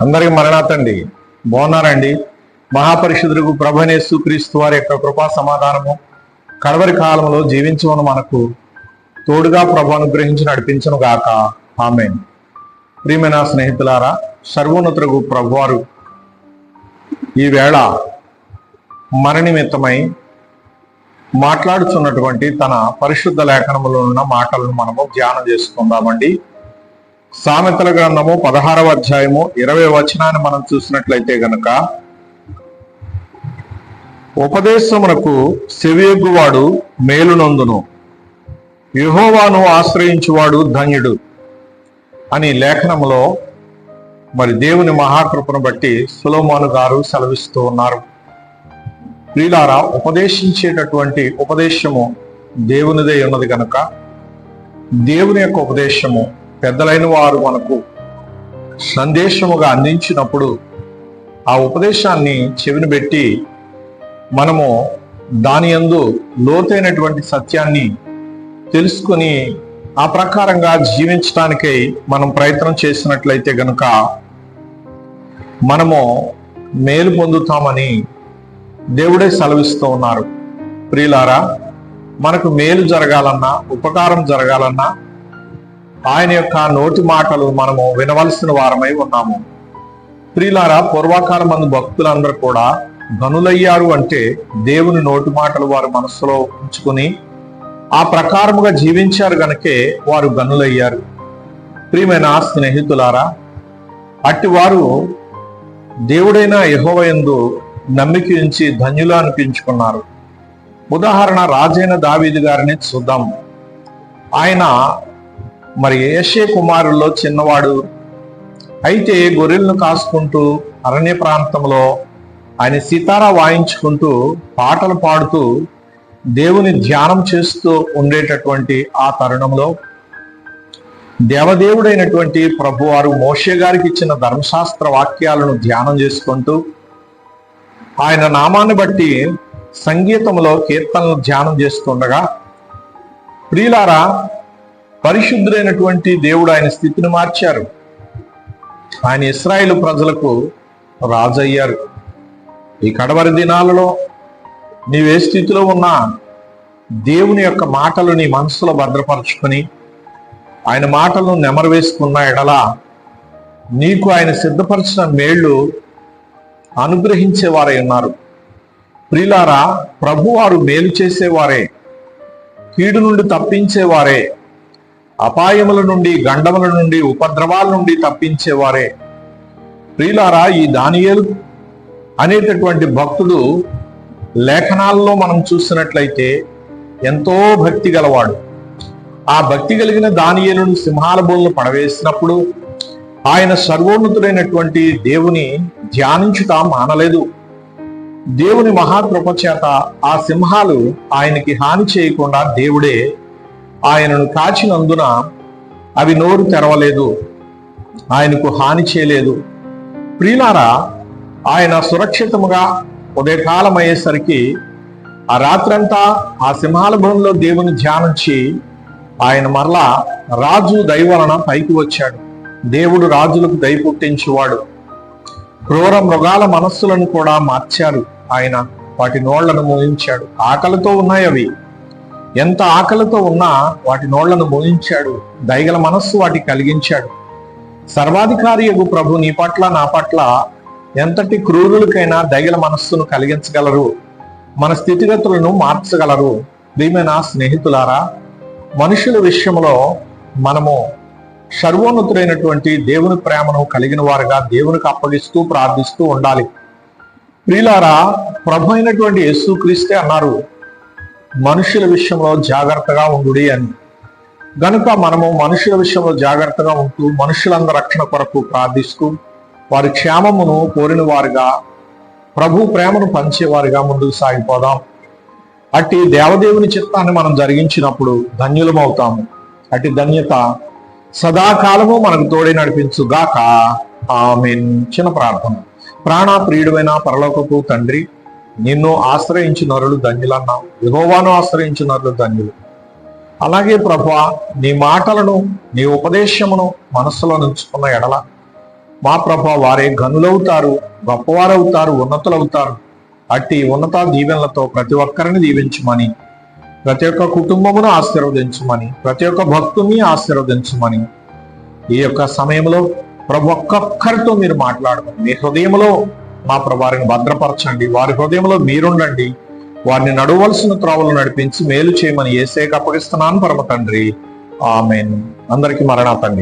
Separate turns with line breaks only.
అందరికి మరణాతండి. బాగున్నారండి? మహాపరిశుద్ధులకు ప్రభువైన యేసుక్రీస్తు వారి యొక్క కృపా సమాధానము కడవరి కాలంలో జీవించమని మనకు తోడుగా ప్రభు అనుగ్రహించి నడిపించను గాక. ఆమేన్. ప్రియమైన స్నేహితులారా, సర్వోన్నతులకు ప్రభువారు ఈ వేళ మన నిమిత్తమై మాట్లాడుతున్నటువంటి తన పరిశుద్ధ లేఖనములో ఉన్న మాటలను మనము ధ్యానం చేసుకుందామండి. సామెతల గ్రంథము 16వ అధ్యాయము 20వ వచనాన్ని మనం చూసినట్లయితే గనుక, ఉపదేశమునకు సెవియొగ్గువాడు మేలునందును, యెహోవాను ఆశ్రయించువాడు ధన్యుడు అని లేఖనములో మరి దేవుని మహాకృపను బట్టి సొలొమోను గారు సెలవిస్తూ ఉన్నారు. ప్రియులారా, ఉపదేశించేటటువంటి ఉపదేశము దేవునిదే ఉన్నది కనుక దేవుని యొక్క ఉపదేశము పెద్దలైన వారు మనకు సందేశముగా అందించినప్పుడు ఆ ఉపదేశాన్ని చెవిని పెట్టి మనము దాని యందు లోతైనటువంటి సత్యాన్ని తెలుసుకొని ఆ ప్రకారంగా జీవించడానికై మనం ప్రయత్నం చేసినట్లయితే గనుక మనము మేలు పొందుతామని దేవుడే సెలవిస్తూ ఉన్నారు. ప్రియులారా, మనకు మేలు జరగాలన్నా, ఉపకారం జరగాలన్నా ఆయన యొక్క నోటి మాటలు మనము వినవలసిన వారమై ఉన్నాము. ప్రియులారా, పూర్వకాలం మంది భక్తులందరూ కూడా ధనులయ్యారు అంటే దేవుని నోటి మాటలు వారి మనస్సులో ఉంచుకుని ఆ ప్రకారముగా జీవించారు గనుకే వారు గనులయ్యారు. ప్రియమైన స్నేహితులారా, అట్టి వారు దేవుడైన యెహోవా యందు నమ్మిక ఉంచి ధన్యులు అనిపించుకున్నారు. ఉదాహరణ, రాజైన దావీదు గారిని చూద్దాం. ఆయన మరి యేషే కుమారుల్లో చిన్నవాడు అయితే గొర్రెలను కాసుకుంటూ అరణ్య ప్రాంతంలో ఆయన సితారా వాయించుకుంటూ పాటలు పాడుతూ దేవుని ధ్యానం చేస్తూ ఉండేటటువంటి ఆ తరుణంలో దేవదేవుడైనటువంటి ప్రభువారు మోషే గారికి ఇచ్చిన ధర్మశాస్త్ర వాక్యాలను ధ్యానం చేసుకుంటూ ఆయన నామాన్ని బట్టి సంగీతంలో కీర్తనలు ధ్యానం చేస్తుండగా, ప్రియులారా, పరిశుద్ధుడైనటువంటి దేవుడు ఆయన స్థితిని మార్చారు. ఆయన ఇశ్రాయేలు ప్రజలకు రాజు అయ్యారు. ఈ కడవరి దినాలలో నీవే స్థితిలో ఉన్నా దేవుని యొక్క మాటలు నీ మనసులో భద్రపరచుకొని ఆయన మాటలను నెమరు వేసుకున్న ఎడల నీకు ఆయన సిద్ధపరిచిన మేళ్లు అనుగ్రహించేవారై ఉన్నారు. ప్రియులారా, ప్రభువారు మేలు చేసేవారే, కీడు నుండి తప్పించేవారే, అపాయముల నుండి, గండముల నుండి, ఉపద్రవాల నుండి తప్పించేవారే. ప్రియులారా, ఈ దానియేలు అనేటటువంటి భక్తుడు లేఖనాల్లో మనం చూసినట్లయితే ఎంతో భక్తి గలవాడు. ఆ భక్తి కలిగిన దానియేలును సింహాల బోన్లు పడవేసినప్పుడు ఆయన సర్వోన్నతుడైనటువంటి దేవుని ధ్యానించుట మానలేదు. దేవుని మహాకృప చేత ఆ సింహాలు ఆయనకి హాని చేయకుండా దేవుడే ఆయనను కాచినందున అవి నోరు తెరవలేదు, ఆయనకు హాని చేయలేదు. ప్రియులారా, ఆయన సురక్షితముగా ఉదయకాలం అయ్యేసరికి ఆ రాత్రంతా ఆ సింహాల భూమిలో దేవుని ధ్యానించి ఆయన మరలా రాజు దయ వలన పైకి వచ్చాడు. దేవుడు రాజులకు దయ పుట్టించువాడు. క్రూర మృగాల మనస్సులను కూడా మార్చారు ఆయన, వాటి నోళ్లను మోయించాడు. ఆకలితో ఉన్నాయి అవి, ఎంత ఆకలితో ఉన్నా వాటి నోళ్లను మోయించాడు. దయగల మనస్సు వాటి కలిగించాడు. సర్వాధికారియగు ప్రభు నీ పట్ల నా పట్ల ఎంతటి క్రూరులకైనా దయగల మనస్సును కలిగించగలరు, మన స్థితిగతులను మార్చగలరు. ప్రియమైన స్నేహితులారా, మనుషుల విషయంలో మనము సర్వోన్నతుడైనటువంటి దేవుని ప్రేమను కలిగిన వారుగా దేవునికి అప్పగిస్తూ ప్రార్థిస్తూ ఉండాలి. ప్రియులారా, ప్రభు అయినటువంటి యేసుక్రీస్తే అన్నారు, మనుషుల విషయంలో జాగ్రత్తగా ఉండుడి అని. గనుక మనము మనుషుల విషయంలో జాగ్రత్తగా ఉంటూ మనుషులందరి రక్షణ కొరకు ప్రార్థిస్తూ వారి క్షేమమును కోరిన వారుగా, ప్రభు ప్రేమను పంచేవారుగా ముందుకు సాగిపోదాం. అట్టి దేవదేవుని చిత్తాన్ని మనం జరిగించినప్పుడు ధన్యులమవుతాము. అట్టి ధన్యత సదాకాలము మనకు తోడే నడిపించుగాక. ఆమేన్. చిన్న ప్రార్థన. ప్రాణ ప్రియుడైన పరలోకపు తండ్రి, నిన్ను ఆశ్రయించిన నరులు ధన్యులన్నావు, యెహోవాను ఆశ్రయించిన నరులు ధన్యులు. అలాగే ప్రభువా, నీ మాటలను, నీ ఉపదేశమును మనస్సులో నుంచుకున్న ఎడల మా ప్రభా వారే ఘనులవుతారు, గొప్పవారవుతారు, ఉన్నతులవుతారు. అట్టి ఉన్నత దీవెనలతో ప్రతి ఒక్కరిని దీవించమని, ప్రతి ఒక్క కుటుంబమును ఆశీర్వదించమని, ప్రతి ఒక్క భక్తుని ఆశీర్వదించమని ఈ యొక్క సమయంలో ప్రభు ఒక్కొక్కరితో మీరు మాట్లాడమని, మీ హృదయంలో మా ప్రభావారిని భద్రపరచండి. వారి హృదయంలో మీరుండండి. వారిని నడవలసిన త్రోవలు నడిపించి మేలు చేయమని యేసేకు అప్పగిస్తున్నాను పరమ తండ్రి. ఆమేన్. అందరికీ మరణాతండి.